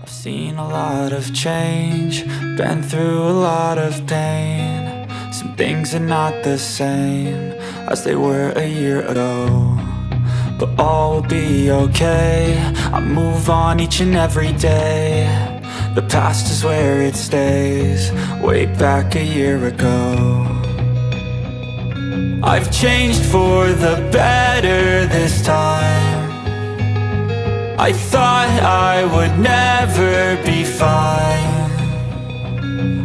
I've seen a lot of change, been through a lot of pain. Some things are not the same as they were a year ago, but all will be okay. I move on each and every day. The past is where it stays, way back a year ago. I've changed for the better this time. I thought I would never be fine.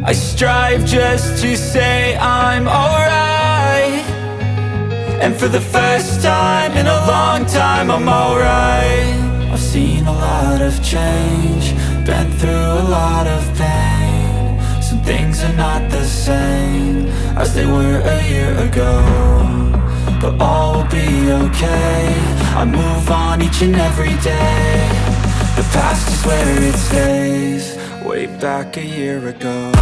I strive just to say I'm alright, and for the first time in a long time I'm alright. I've seen a lot of change, been through a lot of pain. Some things are not the same as they were a year ago, but all will be okay. I move on each and every day. The past is where it stays, way back a year ago.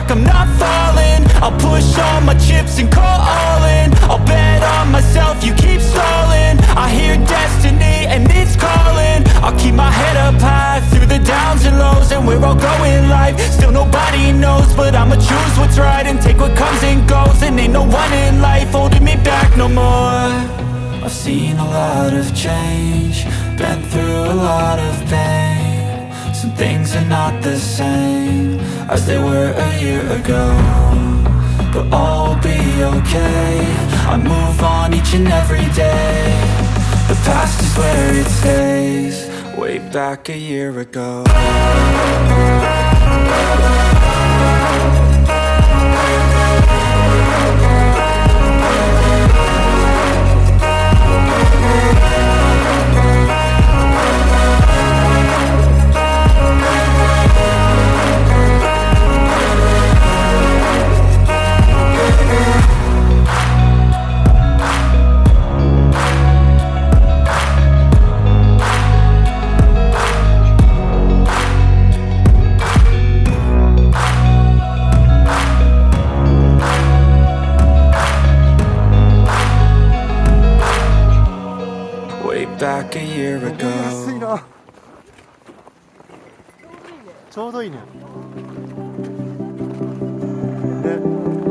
I'm not falling. I'll push all my chips and call all in. I'll bet on myself, you keep stalling. I hear destiny and it's calling. I'll keep my head up high through the downs and lows, and we're all going life. Still nobody knows, but I'ma choose what's right and take what comes and goes. And ain't no one in life holding me back no more. I've seen a lot of change, been through a lot of pain. Some things are not the same as they were a year ago, but all will be okay. I move on each and every day. The past is where it stays, way back a year ago. Back a year ago. 安いな。ちょうどいいね。ね。